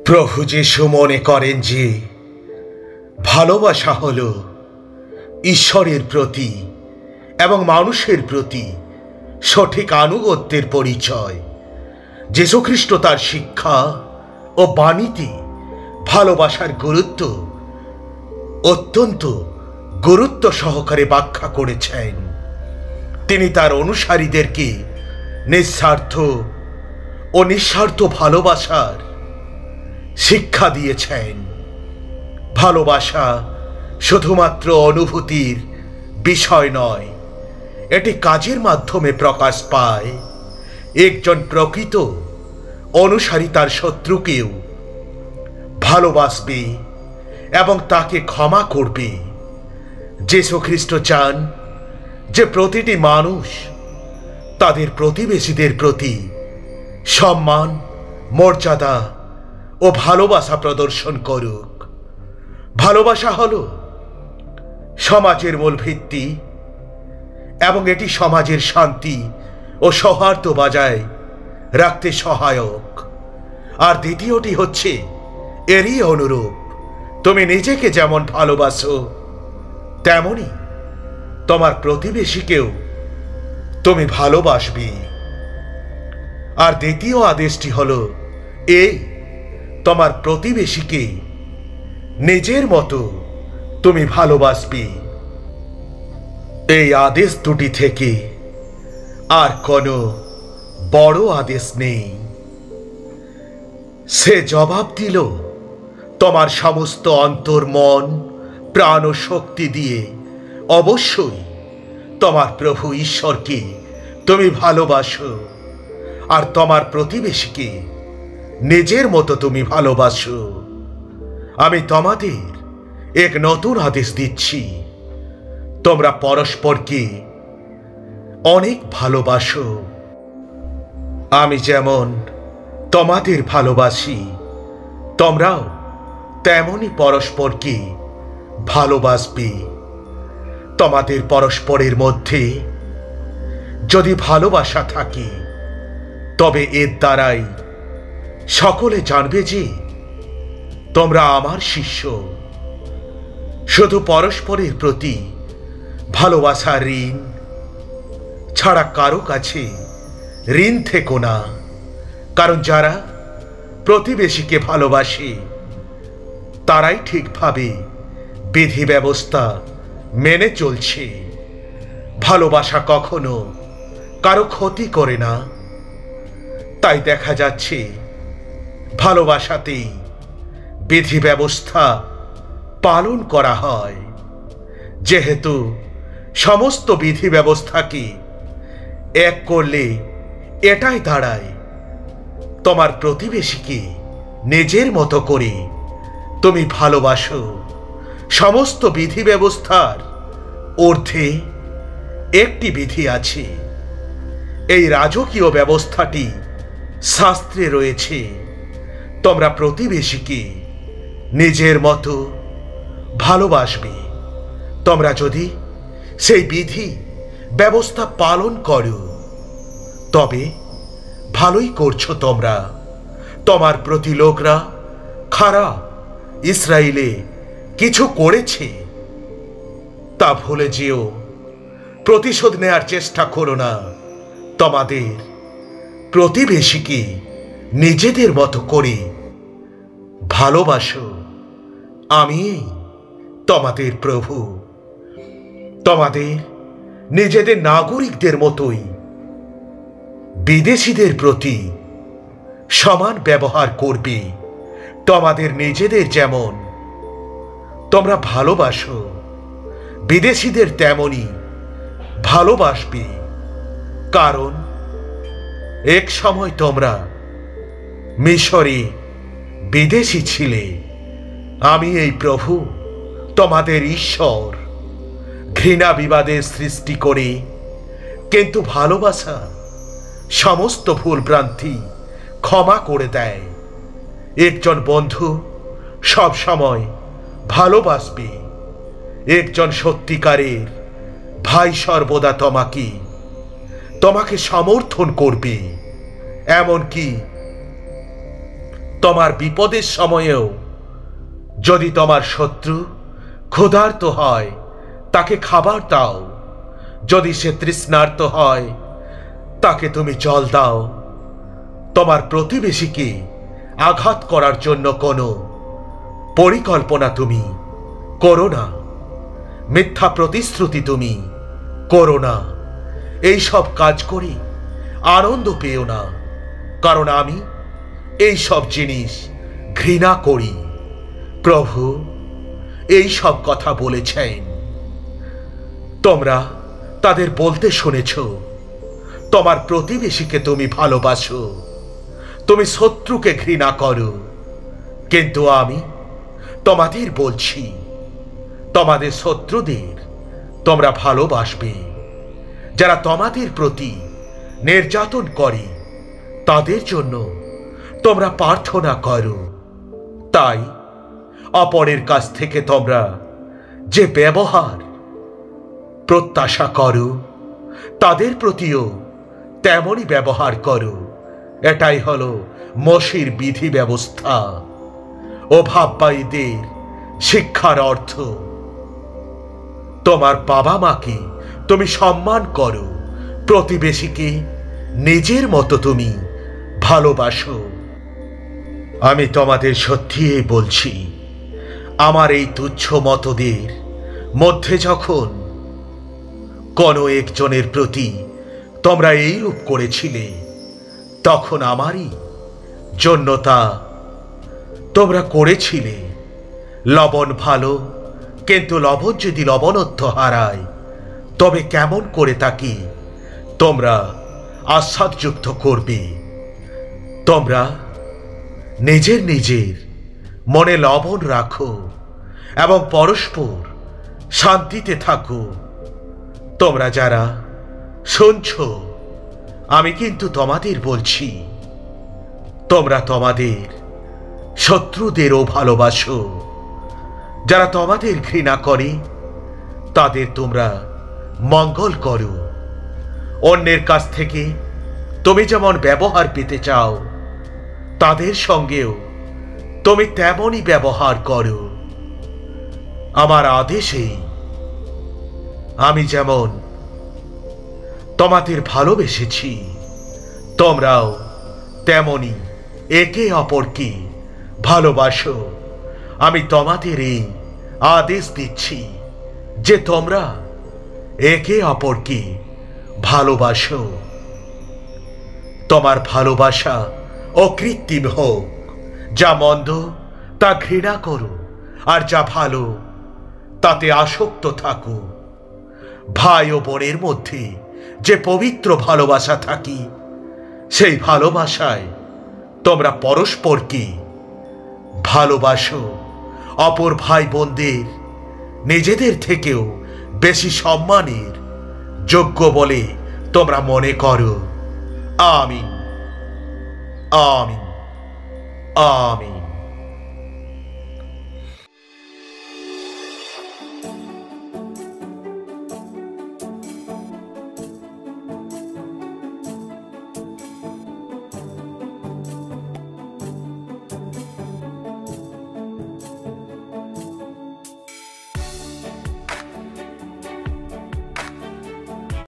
প্রভু যিশু মনে করেন যে ভালোবাসা হল ঈশ্বরের প্রতি এবং মানুষের প্রতি সঠিক আনুগত্যের পরিচয়। যীশুখ্রিস্ট তার শিক্ষা ও বাণীতে ভালোবাসার গুরুত্ব অত্যন্ত গুরুত্ব সহকারে ব্যাখ্যা করেছেন। তিনি তার অনুসারীদেরকে নিঃস্বার্থ ও নিঃস্বার্থ ভালোবাসার শিক্ষা দিয়েছেন। ভালোবাসা শুধুমাত্র অনুভূতির বিষয় নয়, এটি কাজের মাধ্যমে প্রকাশ পায়। একজন প্রকৃত অনুসারী তার শত্রুকেও ভালোবাসবে এবং তাকে ক্ষমা করবে। যীশুখ্রিস্ট চান যে প্রতিটি মানুষ তাদের প্রতিবেশীদের প্রতি সম্মান, মর্যাদা ও ভালোবাসা প্রদর্শন করুক। ভালোবাসা হল সমাজের মূল ভিত্তি এবং এটি সমাজের শান্তি ও সৌহার্দ্য বজায় রাখতে সহায়ক। আর দ্বিতীয়টি হচ্ছে এরই অনুরূপ, তুমি নিজেকে যেমন ভালোবাসো তেমনি তোমার প্রতিবেশীকেও তুমি ভালোবাসবে। আর দ্বিতীয় আদেশটি হলো এই, তোমার প্রতিবেশীকে নিজের মতো তুমি ভালোবাসবে। এই আদেশ দুটি থেকে আর কোনো বড় আদেশ নেই। সে জবাব দিল, তোমার সমস্ত অন্তর, মন, প্রাণ ও শক্তি দিয়ে অবশ্যই তোমার প্রভু ঈশ্বরকে তুমি ভালোবাসো আর তোমার প্রতিবেশীকে নিজের মতো তুমি ভালোবাসো। আমি তোমাদের এক নতুন আদেশ দিচ্ছি, তোমরা পরস্পরকে অনেক ভালোবাসো। আমি যেমন তোমাদের ভালোবাসি, তোমরাও তেমনই পরস্পরকে ভালোবাসবে। তোমাদের পরস্পরের মধ্যে যদি ভালোবাসা থাকে তবে এর দ্বারাই সকলে জানবে যে তোমরা আমার শিষ্য। শুধু পরস্পরের প্রতি ভালোবাসার ঋণ ছাড়া কারো কাছে ঋণ থেকো না, কারণ যারা প্রতিবেশীকে ভালোবাসে তারাই ঠিকভাবে বিধি ব্যবস্থা মেনে চলছে। ভালোবাসা কখনো কারো ক্ষতি করে না। তাই দেখা যাচ্ছে ভালোবাসাতেই বিধি ব্যবস্থা পালন করা হয়। যেহেতু সমস্ত বিধি ব্যবস্থাকে এক করলে এটাই দাঁড়ায়, তোমার প্রতিবেশীকে নিজের মতো করে তুমি ভালোবাসো। সমস্ত বিধি ব্যবস্থার ঊর্ধ্বে একটি বিধি আছে। এই রাজকীয় ব্যবস্থাটি শাস্ত্রে রয়েছে, তোমরা প্রতিবেশীকে নিজের মতো ভালোবাসবে। তোমরা যদি সেই বিধি ব্যবস্থা পালন করো তবে ভালোই করছো। তোমরা তোমার প্রতি লোকরা খারাপ ইসরায়েলে কিছু করেছে তা ভুলে যেও, প্রতিশোধ নেয়ার চেষ্টা করো না। তোমাদের প্রতিবেশীকে নিজেদের মতো করে ভালোবাসো। আমি তোমাদের প্রভু। তোমাদের নিজেদের নাগরিকদের মতোই বিদেশীদের প্রতি সমান ব্যবহার করবে। তোমাদের নিজেদের যেমন তোমরা ভালোবাসো, বিদেশীদের তেমনি ভালোবাসবে, কারণ এক সময় তোমরা মিশরে বিদেশী ছিলে। আমি এই প্রভু তোমাদের ঈশ্বর। ঘৃণা বিবাদের সৃষ্টি করে কিন্তু ভালোবাসা সমস্ত ভুল ভ্রান্তি ক্ষমা করে দেয়। একজন বন্ধু সব সময় ভালোবাসবে। একজন সত্যিকারের ভাই সর্বদা তোমাকে সমর্থন করবে। এমনকি তোমার বিপদের সময়েও যদি তোমার শত্রু ক্ষুধার্ত হয় তাকে খাবার দাও, যদি সে তৃষ্ণার্ত হয় তাকে তুমি জল দাও। তোমার প্রতিবেশীকে আঘাত করার জন্য কোনো পরিকল্পনা তুমি করো না, মিথ্যা প্রতিশ্রুতি তুমি করো না। এই সব কাজ করে আনন্দ পেও না, কারণ আমি এই সব জিনিস ঘৃণা করি। প্রভু এই সব কথা বলেছেন। তোমরা তাদের বলতে শুনেছ, তোমার প্রতিবেশীকে তুমি ভালোবাসো, তুমি শত্রুকে ঘৃণা করো। কিন্তু আমি তোমাদের বলছি, তোমাদের শত্রুদের তোমরা ভালোবাসবে, যারা তোমাদের প্রতি নির্যাতন করে তাদের জন্য তোমরা প্রার্থনা করো। তাই অপরের কাছ থেকে তোমরা যে ব্যবহার প্রত্যাশা করো তাদের প্রতিও তেমনই ব্যবহার করো। এটাই হলো মসির বিধি ব্যবস্থা ও ভাববায়ীদের শিক্ষার অর্থ। তোমার বাবা মাকে তুমি সম্মান করো, প্রতিবেশীকে নিজের মতো তুমি ভালোবাসো। আমি তোমাদের সত্যিই বলছি, আমার এই তুচ্ছ মতদের মধ্যে যখন কোনো একজনের প্রতি তোমরা এইরূপ করেছিলে, তখন আমারই জন্য তা তোমরা করেছিলে। লবণ ভালো, কিন্তু লবণ যদি লবণত্ব হারায় তবে কেমন করে তাকে তোমরা আস্বাদযুক্ত করবে? তোমরা নিজের নিজের মনে লবণ রাখো এবং পরস্পর শান্তিতে থাকো। তোমরা যারা শুনছ, আমি কিন্তু তোমাদের বলছি, তোমরা তোমাদের শত্রুদেরও ভালোবাসো। যারা তোমাদের ঘৃণা করে তাদের তোমরা মঙ্গল করো। অন্যের কাছ থেকে তুমি যেমন ব্যবহার পেতে চাও, তাদের সঙ্গেও তুমি তেমনই ব্যবহার করো। আমার আদেশেই আমি যেমন তোমাদের ভালোবেসেছি, তোমরাও তেমনি একে অপরকে ভালোবাসো। আমি তোমাদের এই আদেশ দিচ্ছি যে তোমরা একে অপরকে ভালোবাসো। তোমার ভালোবাসা অকৃত্রিম হোক, যা মন্দ তা ঘৃণা করো, আর যা ভালো তাতে আসক্ত থাকো। ভাই ও বোনের মধ্যে যে পবিত্র ভালোবাসা থাকি, সেই ভালোবাসায় তোমরা পরস্পরকে ভালোবাসো। অপর ভাই বোনদের নিজেদের থেকেও বেশি সম্মানের যোগ্য বলে তোমরা মনে করো। আমিন, আমিন, আমিন।